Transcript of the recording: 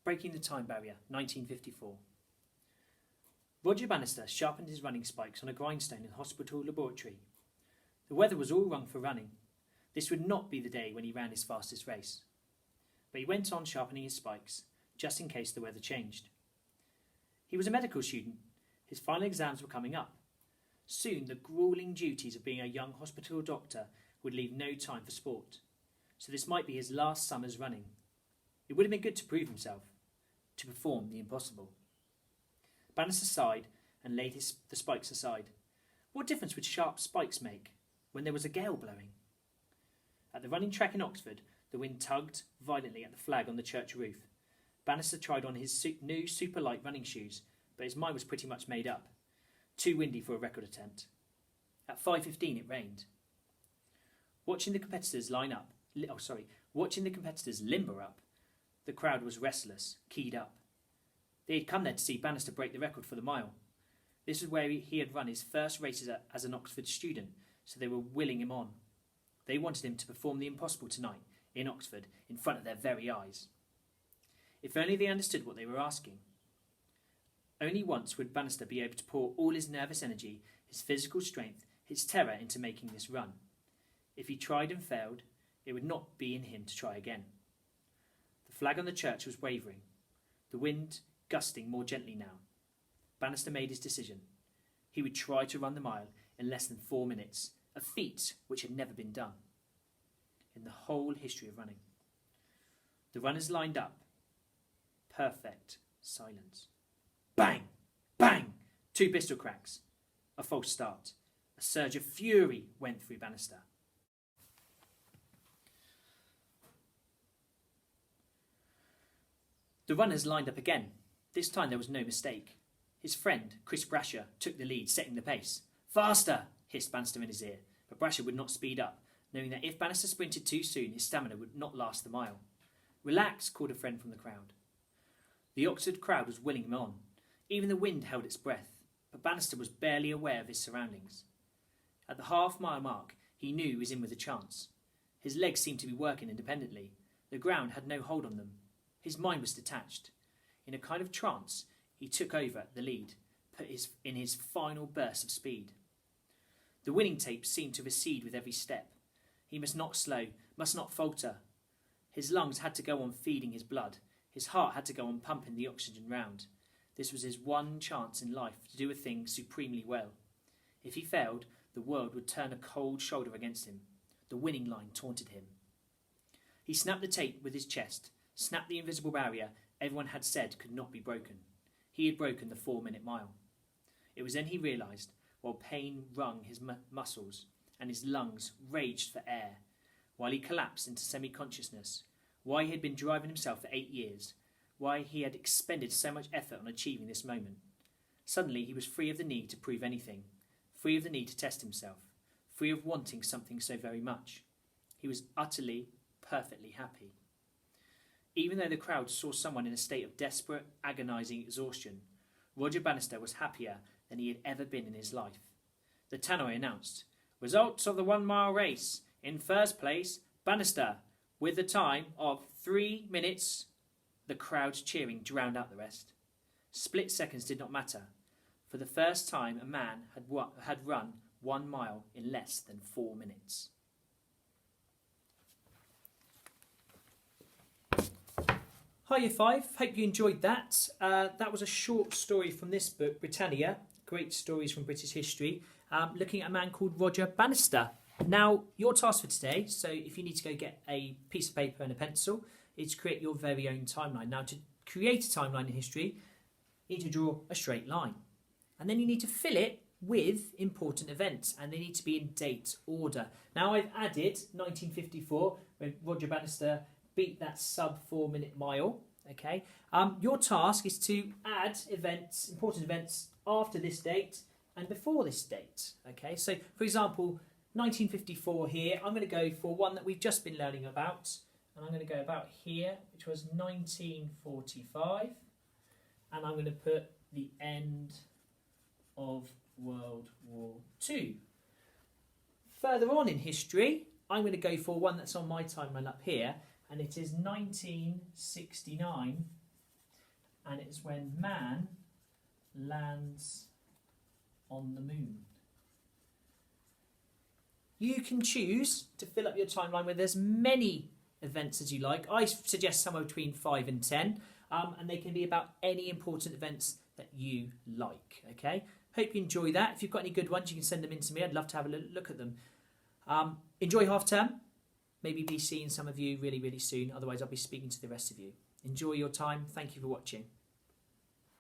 Breaking the Time Barrier, 1954. Roger Bannister sharpened his running spikes on a grindstone in the hospital laboratory. The weather was all wrong for running. This would not be the day when he ran his fastest race. But he went on sharpening his spikes, just in case the weather changed. He was a medical student. His final exams were coming up. Soon the gruelling duties of being a young hospital doctor would leave no time for sport. So this might be his last summer's running. It would have been good to prove himself, to perform the impossible. Bannister sighed and laid the spikes aside. What difference would sharp spikes make when there was a gale blowing? At the running track in Oxford, the wind tugged violently at the flag on the church roof. Bannister tried on his new super light running shoes, but his mind was pretty much made up. Too windy for a record attempt. At 5:15 it rained. Watching the competitors limber up, the crowd was restless, keyed up. They had come there to see Bannister break the record for the mile. This was where he had run his first races as an Oxford student, so they were willing him on. They wanted him to perform the impossible tonight, in Oxford, in front of their very eyes. If only they understood what they were asking. Only once would Bannister be able to pour all his nervous energy, his physical strength, his terror into making this run. If he tried and failed, it would not be in him to try again. The flag on the church was wavering, the wind gusting more gently now. Bannister made his decision. He would try to run the mile in less than 4 minutes, a feat which had never been done in the whole history of running. The runners lined up. Perfect silence. Bang! Bang! 2 pistol cracks. A false start. A surge of fury went through Bannister. The runners lined up again. This time there was no mistake. His friend, Chris Brasher, took the lead, setting the pace. Faster! Hissed Bannister in his ear, but Brasher would not speed up, knowing that if Bannister sprinted too soon, his stamina would not last the mile. Relax, called a friend from the crowd. The Oxford crowd was willing him on. Even the wind held its breath, but Bannister was barely aware of his surroundings. At the half-mile mark, he knew he was in with a chance. His legs seemed to be working independently. The ground had no hold on them. His mind was detached. In a kind of trance, he took over the lead, in his final burst of speed. The winning tape seemed to recede with every step. He must not slow, must not falter. His lungs had to go on feeding his blood. His heart had to go on pumping the oxygen round. This was his one chance in life to do a thing supremely well. If he failed, the world would turn a cold shoulder against him. The winning line taunted him. He snapped the tape with his chest, snapped the invisible barrier everyone had said could not be broken. He had broken the 4-minute mile. It was then he realised, while pain wrung his muscles and his lungs raged for air, while he collapsed into semi-consciousness, why he had been driving himself for 8 years, why he had expended so much effort on achieving this moment. Suddenly he was free of the need to prove anything, free of the need to test himself, free of wanting something so very much. He was utterly, perfectly happy. Even though the crowd saw someone in a state of desperate, agonising exhaustion, Roger Bannister was happier than he had ever been in his life. The tannoy announced, "Results of the 1-mile race. In first place, Bannister, with a time of 3 minutes." The crowd's cheering drowned out the rest. Split seconds did not matter. For the first time, a man had run 1 mile in less than 4 minutes. Hi Year 5, hope you enjoyed that. That was a short story from this book, Britannia, Great Stories from British History, looking at a man called Roger Bannister. Now, your task for today, so if you need to go get a piece of paper and a pencil, is create your very own timeline. Now, to create a timeline in history, you need to draw a straight line. And then you need to fill it with important events, and they need to be in date order. Now, I've added 1954, when Roger Bannister beat that sub 4-minute mile. Okay. Your task is to add events, important events, after this date and before this date. Okay. So, for example, 1954 here, I'm going to go for one that we've just been learning about, and I'm going to go about here, which was 1945, and I'm going to put the end of World War II. Further on in history, I'm going to go for one that's on my timeline up here, and it is 1969 and it's when man lands on the moon. You can choose to fill up your timeline with as many events as you like. I suggest somewhere between 5 and 10, and they can be about any important events that you like. Okay, hope you enjoy that. If you've got any good ones, you can send them in to me. I'd love to have a look at them. Enjoy half term. Maybe be seeing some of you really, really soon. Otherwise, I'll be speaking to the rest of you. Enjoy your time. Thank you for watching.